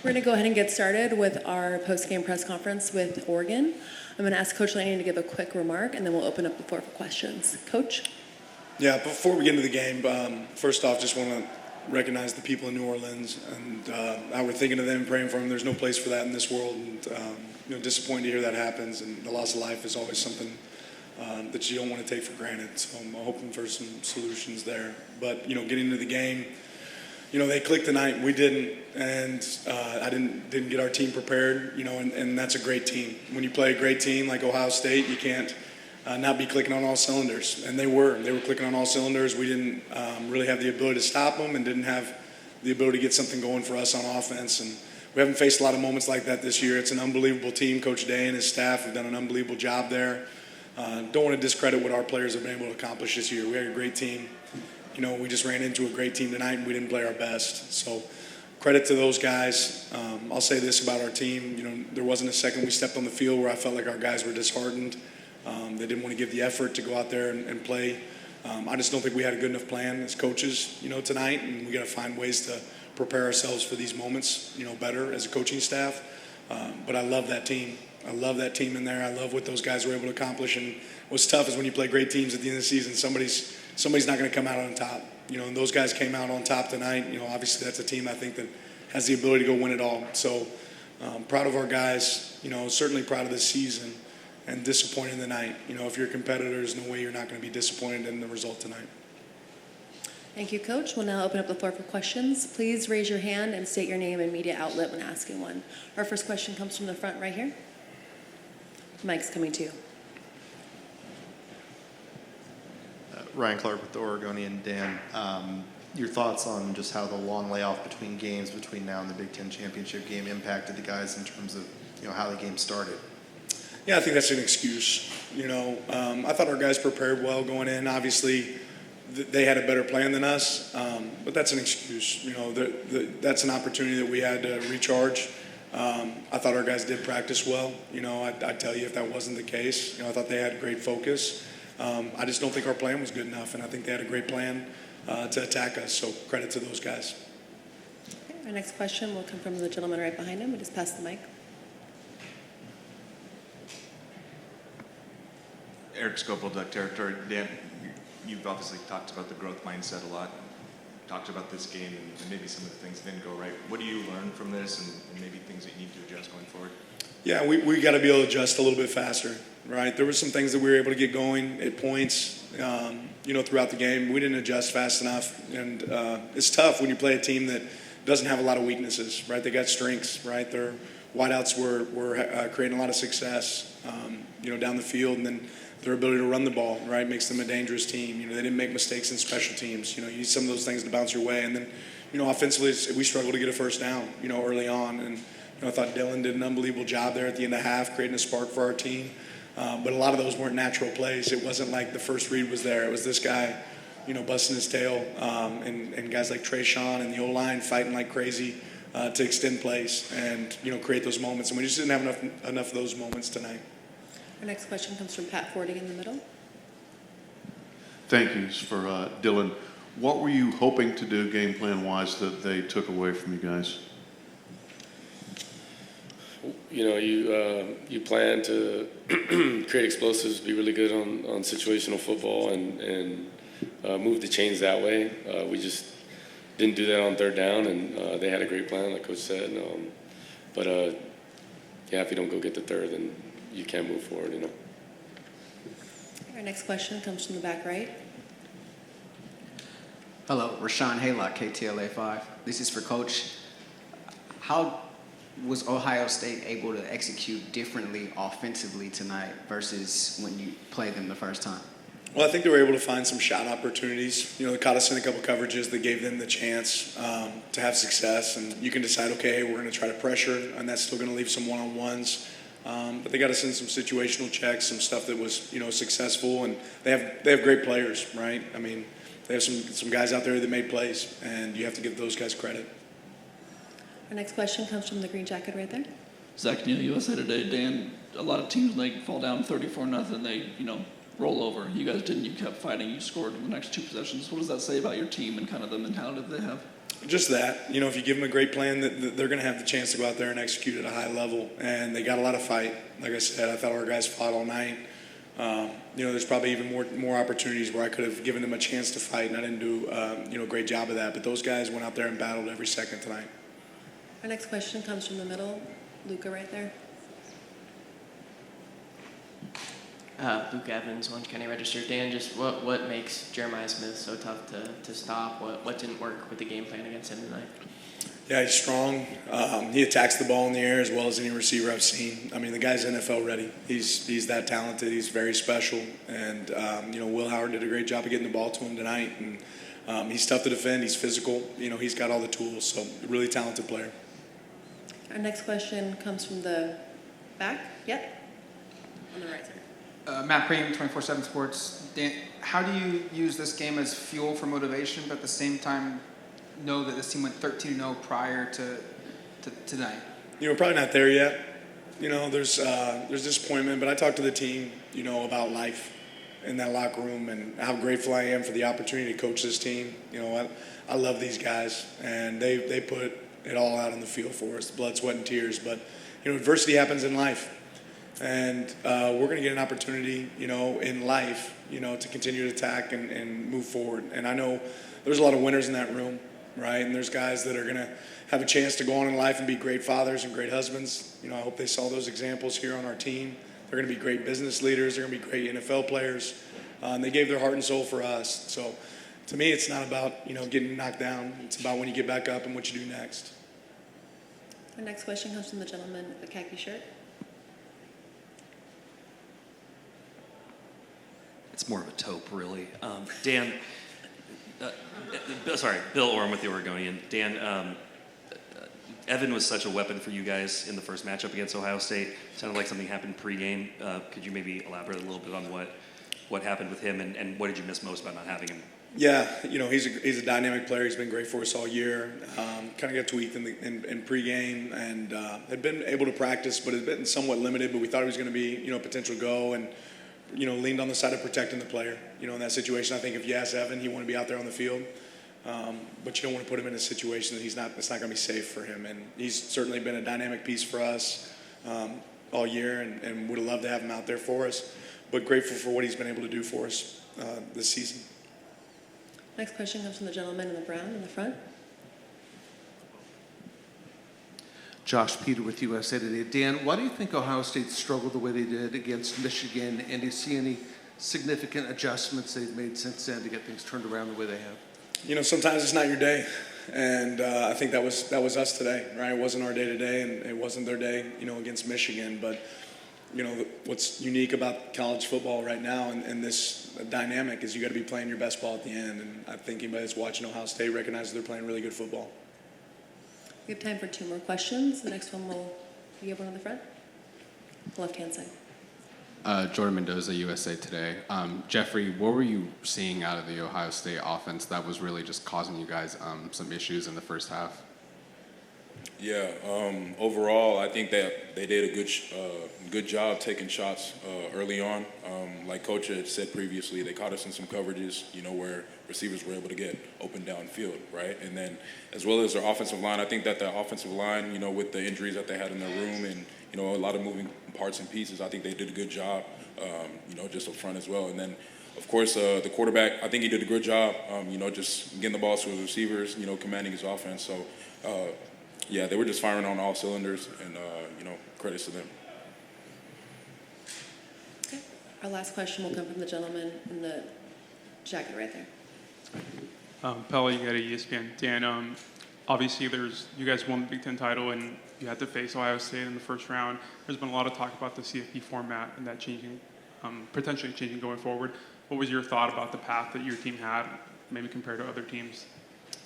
We're going to go ahead and get started with our post-game press conference with Oregon. I'm going to ask Coach Lanning to give a quick remark, and then we'll open up the floor for questions. Coach? Yeah, before we get into the game, first off, just want to recognize the people in New Orleans and how we're thinking of them, praying for them. There's no place for that in this world, and disappointed to hear that happens. And the loss of life is always something that you don't want to take for granted. So I'm hoping for some solutions there. But getting into the game, they clicked tonight. We didn't, and I didn't get our team prepared. And that's a great team. When you play a great team like Ohio State, you can't not be clicking on all cylinders. And they were clicking on all cylinders. We didn't really have the ability to stop them, and didn't have the ability to get something going for us on offense. And we haven't faced a lot of moments like that this year. It's an unbelievable team. Coach Day and his staff have done an unbelievable job there. Don't want to discredit what our players have been able to accomplish this year. We had a great team. We just ran into a great team tonight, and we didn't play our best. So credit to those guys. I'll say this about our team. There wasn't a second we stepped on the field where I felt like our guys were disheartened. They didn't want to give the effort to go out there and play. I just don't think we had a good enough plan as coaches, tonight, and we got to find ways to prepare ourselves for these moments, better as a coaching staff. But I love that team. I love that team in there. I love what those guys were able to accomplish. And what's tough is when you play great teams at the end of the season, somebody's not going to come out on top. And those guys came out on top tonight. Obviously that's a team I think that has the ability to go win it all. So proud of our guys. Certainly proud of this season. And disappointed in the night. If you're a competitor, there's no way you're not going to be disappointed in the result tonight. Thank you, Coach. We'll now open up the floor for questions. Please raise your hand and state your name and media outlet when asking one. Our first question comes from the front right here. Mike's coming to you. Ryan Clark with the Oregonian. Dan, your thoughts on just how the long layoff between games between now and the Big Ten championship game impacted the guys in terms of how the game started? Yeah, I think that's an excuse. I thought our guys prepared well going in. Obviously, they had a better plan than us, but that's an excuse. That's an opportunity that we had to recharge. I thought our guys did practice well. I'd tell you if that wasn't the case. I thought they had great focus. I just don't think our plan was good enough, and I think they had a great plan to attack us. So credit to those guys. Okay, our next question will come from the gentleman right behind him. We just passed the mic. Eric Scopel, Duck Territory. Dan, you've obviously talked about the growth mindset a lot, talked about this game and maybe some of the things that didn't go right. What do you learn from this and maybe things that you need to adjust going forward? Yeah, we got to be able to adjust a little bit faster, right? There were some things that we were able to get going at points, throughout the game. We didn't adjust fast enough, and it's tough when you play a team that doesn't have a lot of weaknesses, right? They got strengths, right? Their wideouts were creating a lot of success, down the field, and then their ability to run the ball, right, makes them a dangerous team. They didn't make mistakes in special teams. You need some of those things to bounce your way. And then, offensively, we struggled to get a first down, early on. And I thought Dylan did an unbelievable job there at the end of half, creating a spark for our team. But a lot of those weren't natural plays. It wasn't like the first read was there. It was this guy, busting his tail, and guys like Trayshawn and the O-line fighting like crazy to extend plays and, create those moments. And we just didn't have enough of those moments tonight. Our next question comes from Pat Fording in the middle. Thank you for Dylan. What were you hoping to do game plan-wise that they took away from you guys? You plan to create explosives, be really good on situational football, and move the chains that way. We just didn't do that on third down, and they had a great plan, like Coach said. If you don't go get the third, then you can't move forward, Our next question comes from the back right. Hello, Rashawn Haylock, KTLA 5. This is for Coach. How was Ohio State able to execute differently offensively tonight versus when you played them the first time? Well, I think they were able to find some shot opportunities. They caught us in a couple coverages that gave them the chance to have success. And you can decide, okay, we're going to try to pressure, and that's still going to leave some one-on-ones. But they got us in some situational checks, some stuff that was, successful, and they have great players, right? I mean, they have some guys out there that made plays, and you have to give those guys credit. Our next question comes from the green jacket right there. Zach Neal, USA Today. Dan, a lot of teams, when they fall down 34-0, they, roll over. You guys didn't. You kept fighting. You scored in the next two possessions. What does that say about your team and kind of the mentality that they have? Just that, if you give them a great plan, that they're going to have the chance to go out there and execute at a high level. And they got a lot of fight. Like I said, I thought our guys fought all night. There's probably even more opportunities where I could have given them a chance to fight, and I didn't do a great job of that. But those guys went out there and battled every second tonight. Our next question comes from the middle. Luca right there. Luke Evans, Orange County Register. Dan, just what makes Jeremiah Smith so tough to stop? What didn't work with the game plan against him tonight? Yeah, he's strong. He attacks the ball in the air as well as any receiver I've seen. I mean, the guy's NFL ready. He's that talented. He's very special. And, Will Howard did a great job of getting the ball to him tonight. And he's tough to defend. He's physical. He's got all the tools. So, a really talented player. Our next question comes from the back. Yep. On the right side. Matt Preem, 24/7 Sports. Dan, how do you use this game as fuel for motivation, but at the same time know that this team went 13-0 prior to tonight? Probably not there yet. There's disappointment, but I talked to the team, about life in that locker room and how grateful I am for the opportunity to coach this team. I love these guys, and they put it all out on the field for us, blood, sweat, and tears. But, adversity happens in life. And we're going to get an opportunity, in life, to continue to attack and move forward. And I know there's a lot of winners in that room, right? And there's guys that are going to have a chance to go on in life and be great fathers and great husbands. I hope they saw those examples here on our team. They're going to be great business leaders. They're going to be great NFL players. And they gave their heart and soul for us. So to me, it's not about, getting knocked down. It's about when you get back up and what you do next. Our next question comes from the gentleman with the khaki shirt. It's more of a taupe, really. Dan, Bill Orm with the Oregonian. Dan, Evan was such a weapon for you guys in the first matchup against Ohio State. Sounded like something happened pregame. Could you maybe elaborate a little bit on what happened with him and what did you miss most about not having him? Yeah, he's a dynamic player. He's been great for us all year. Kind of got tweaked in pregame and had been able to practice, but had been somewhat limited. But we thought he was going to be, a potential go and, leaned on the side of protecting the player. In that situation, I think if you ask Evan, he want to be out there on the field. But you don't want to put him in a situation that it's not going to be safe for him. And he's certainly been a dynamic piece for us all year and would have loved to have him out there for us. But grateful for what he's been able to do for us this season. Next question comes from the gentleman in the brown in the front. Josh Peter with USA Today. Dan, why do you think Ohio State struggled the way they did against Michigan? And do you see any significant adjustments they've made since then to get things turned around the way they have? Sometimes it's not your day. And I think that was us today, right? It wasn't our day today, and it wasn't their day, against Michigan. But, what's unique about college football right now and this dynamic is you got to be playing your best ball at the end. And I think anybody that's watching Ohio State recognizes they're playing really good football. We have time for 2 more questions. The next one you have one on the front? Left-hand side. Jordan Mendoza, USA Today. Jeffrey, what were you seeing out of the Ohio State offense that was really just causing you guys some issues in the first half? Yeah, overall, I think that they did a good job taking shots early on. Like Coach had said previously, they caught us in some coverages, where receivers were able to get open downfield, right? And then as well as their offensive line, I think that the offensive line, with the injuries that they had in their room and, a lot of moving parts and pieces, I think they did a good job, just up front as well. And then, of course, the quarterback, I think he did a good job, just getting the ball to his receivers, commanding his offense. So, yeah, they were just firing on all cylinders, and, credits to them. Okay. Our last question will come from the gentleman in the jacket right there. Pella, you got ESPN. Dan, obviously you guys won the Big Ten title and you had to face Ohio State in the first round. There's been a lot of talk about the CFP format and that changing, potentially changing going forward. What was your thought about the path that your team had, maybe compared to other teams?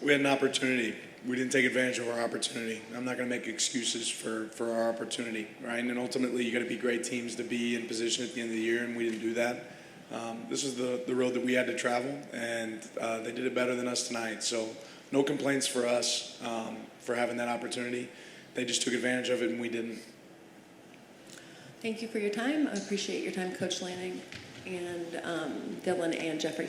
We had an opportunity. We didn't take advantage of our opportunity. I'm not going to make excuses for our opportunity, right? And ultimately, you got to be great teams to be in position at the end of the year, and we didn't do that. This is the road that we had to travel, and they did it better than us tonight. So no complaints for us for having that opportunity. They just took advantage of it, and we didn't. Thank you for your time. I appreciate your time, Coach Lanning and Dylan and Jeffrey.